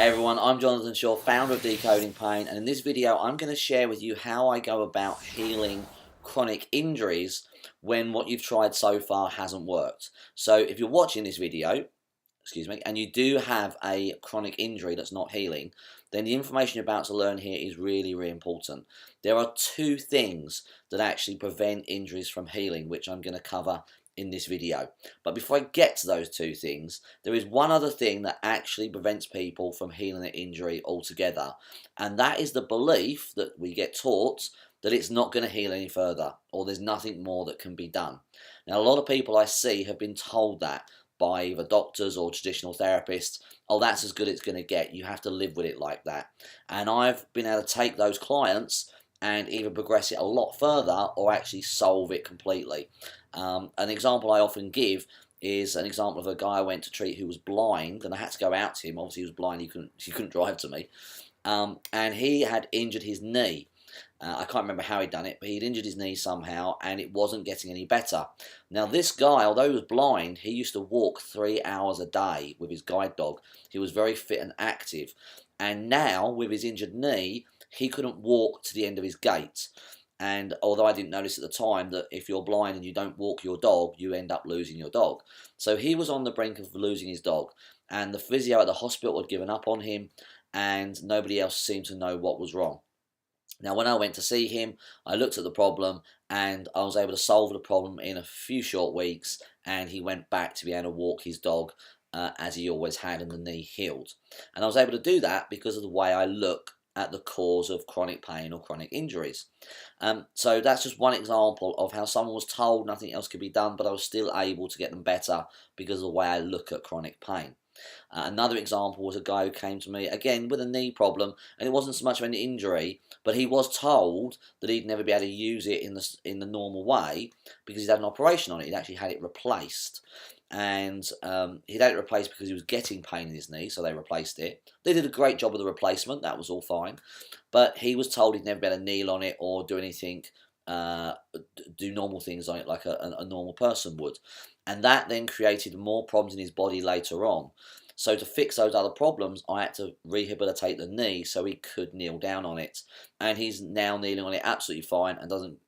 Hey everyone, I'm Jonathan Shaw, founder of Decoding Pain, and in this video I'm going to share with you how I go about healing chronic injuries when what you've tried so far hasn't worked. So if you're watching this video, and you do have a chronic injury that's not healing, then the information you're about to learn here is really, really important. There are two things that actually prevent injuries from healing, which I'm going to cover in this video. But before I get to those two things, there is one other thing that actually prevents people from healing an injury altogether, and that is the belief that we get taught that it's not going to heal any further, or there's nothing more that can be done. Now, a lot of people I see have been told that by either doctors or traditional therapists, oh, that's as good as it's going to get, you have to live with it like that. And I've been able to take those clients and either progress it a lot further or actually solve it completely. An example I often give is an example of a guy I went to treat who was blind, and I had to go out to him. Obviously he was blind, he couldn't drive to me, and he had injured his knee. I can't remember how he'd done it, but he'd injured his knee somehow and it wasn't getting any better. Now this guy, although he was blind, he used to walk 3 hours a day with his guide dog. He was very fit and active, and now with his injured knee he couldn't walk to the end of his gate. And although I didn't notice at the time that if you're blind and you don't walk your dog, you end up losing your dog. So he was on the brink of losing his dog, and the physio at the hospital had given up on him, and nobody else seemed to know what was wrong. Now, when I went to see him, I looked at the problem and I was able to solve the problem in a few short weeks, and he went back to be able to walk his dog as he always had, and the knee healed. And I was able to do that because of the way I look at the cause of chronic pain or chronic injuries. So that's just one example of how someone was told nothing else could be done, but I was still able to get them better because of the way I look at chronic pain. Another example was a guy who came to me, again, with a knee problem, and it wasn't so much of an injury, but he was told that he'd never be able to use it in the normal way because he'd had an operation on it. He'd actually had it replaced. And he'd had it replaced because he was getting pain in his knee, so they replaced it. They did a great job of the replacement, that was all fine. But he was told he'd never be able to kneel on it or do anything, do normal things on it like a normal person would. And that then created more problems in his body later on. So to fix those other problems, I had to rehabilitate the knee so he could kneel down on it. And he's now kneeling on it absolutely fine and doesn't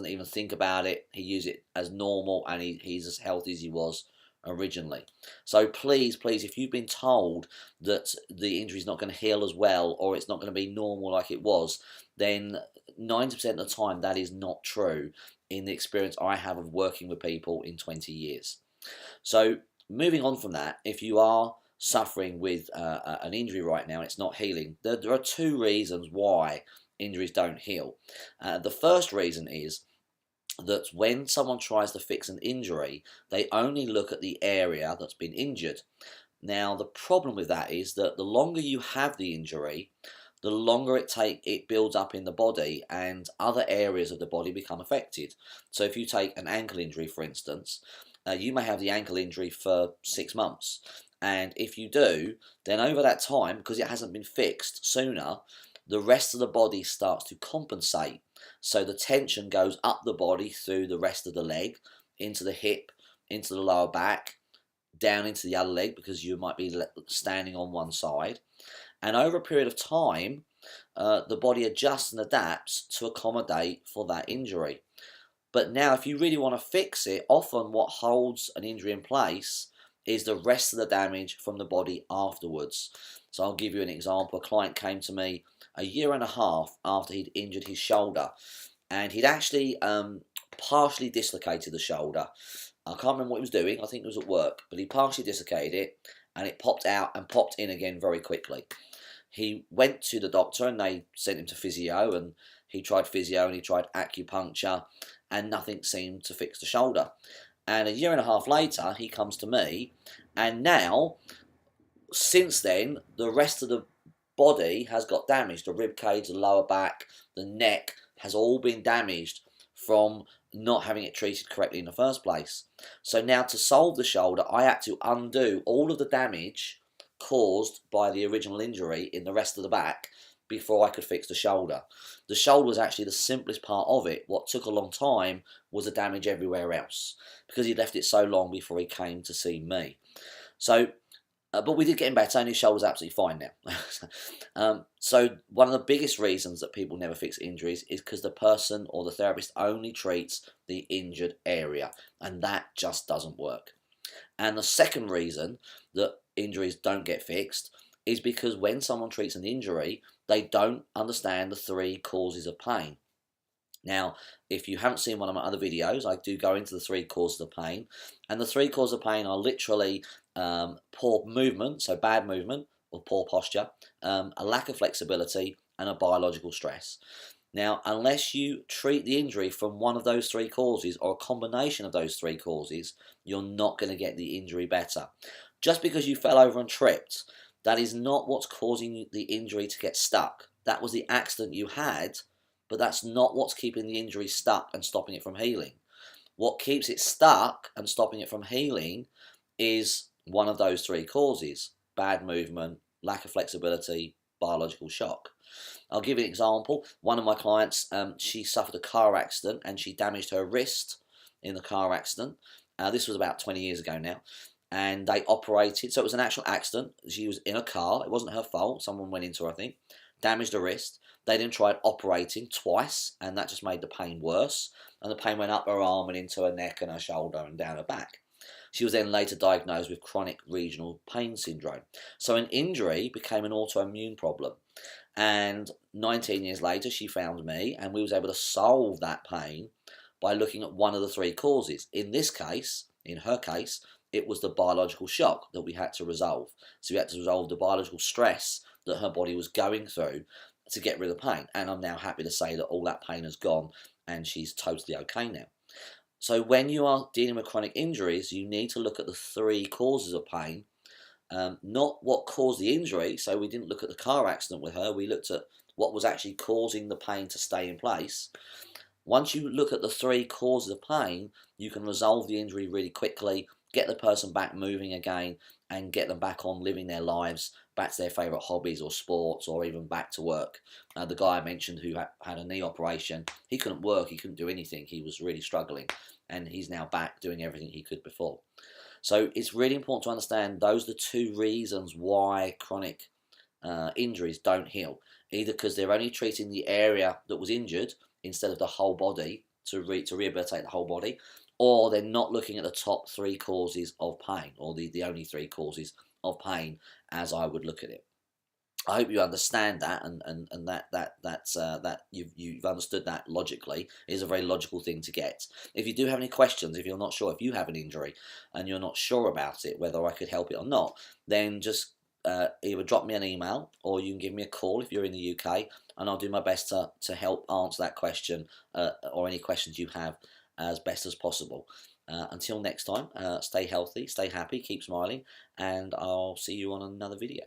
even think about it. He uses it as normal, and he's as healthy as he was originally. So please, if you've been told that the injury is not going to heal as well, or it's not going to be normal like it was, then 90% of the time that is not true in the experience I have of working with people in 20 years. So moving on from that, if you are suffering with an injury right now and it's not healing, there are two reasons why injuries don't heal. The first reason is that when someone tries to fix an injury, they only look at the area that's been injured. Now, the problem with that is that the longer you have the injury, the longer it builds up in the body, and other areas of the body become affected. So if you take an ankle injury, for instance, you may have the ankle injury for 6 months. And if you do, then over that time, because it hasn't been fixed sooner, the rest of the body starts to compensate. So the tension goes up the body through the rest of the leg, into the hip, into the lower back, down into the other leg because you might be standing on one side. And over a period of time, the body adjusts and adapts to accommodate for that injury. But now if you really want to fix it, often what holds an injury in place is the rest of the damage from the body afterwards. So I'll give you an example. A client came to me a year and a half after he'd injured his shoulder, and he'd actually partially dislocated the shoulder. I can't remember what he was doing, I think it was at work, but he partially dislocated it, and it popped out and popped in again very quickly. He went to the doctor and they sent him to physio, and he tried physio and he tried acupuncture, and nothing seemed to fix the shoulder. And a year and a half later, he comes to me, and now, since then, the rest of the body has got damaged. The rib cage, the lower back, the neck has all been damaged from not having it treated correctly in the first place. So now to solve the shoulder, I had to undo all of the damage caused by the original injury in the rest of the back before I could fix the shoulder. The shoulder was actually the simplest part of it. What took a long time was the damage everywhere else, because he left it so long before he came to see me. So But we did get him better, and his shoulder's absolutely fine now. So one of the biggest reasons that people never fix injuries is because the person or the therapist only treats the injured area, and that just doesn't work. And the second reason that injuries don't get fixed is because when someone treats an injury, they don't understand the 3 causes of pain. Now, if you haven't seen one of my other videos, I do go into the 3 causes of pain, and the 3 causes of pain are literally poor movement, so bad movement or poor posture, a lack of flexibility, and a biological stress. Now, unless you treat the injury from one of those 3 causes or a combination of those 3 causes, you're not going to get the injury better. Just because you fell over and tripped, that is not what's causing the injury to get stuck. That was the accident you had, but that's not what's keeping the injury stuck and stopping it from healing. What keeps it stuck and stopping it from healing is one of those 3 causes: bad movement, lack of flexibility, biological shock. I'll give you an example. One of my clients, she suffered a car accident and she damaged her wrist in the car accident. This was about 20 years ago now. And they operated, so it was an actual accident. She was in a car, it wasn't her fault, someone went into her, I think, damaged her wrist. They then tried operating twice, and that just made the pain worse. And the pain went up her arm and into her neck and her shoulder and down her back. She was then later diagnosed with chronic regional pain syndrome. So an injury became an autoimmune problem. And 19 years later, she found me, and we was able to solve that pain by looking at one of the 3 causes. In this case, in her case, it was the biological shock that we had to resolve. So we had to resolve the biological stress that her body was going through to get rid of the pain. And I'm now happy to say that all that pain has gone and she's totally okay now. So when you are dealing with chronic injuries, you need to look at the 3 causes of pain, not what caused the injury. So we didn't look at the car accident with her, we looked at what was actually causing the pain to stay in place. Once you look at the 3 causes of pain, you can resolve the injury really quickly, get the person back moving again, and get them back on living their lives, back to their favourite hobbies or sports, or even back to work. The guy I mentioned who had a knee operation, he couldn't work, he couldn't do anything, he was really struggling, and he's now back doing everything he could before. So it's really important to understand those are the 2 reasons why chronic injuries don't heal. Either because they're only treating the area that was injured instead of the whole body to rehabilitate the whole body, or they're not looking at the top 3 causes of pain, or the only 3 causes of pain as I would look at it. I hope you understand that, and that you've understood that logically. It is a very logical thing to get. If you do have any questions, if you're not sure, if you have an injury and you're not sure about it, whether I could help it or not, then just either drop me an email or you can give me a call if you're in the UK, and I'll do my best to help answer that question or any questions you have as best as possible. Until next time, stay healthy, stay happy, keep smiling, and I'll see you on another video.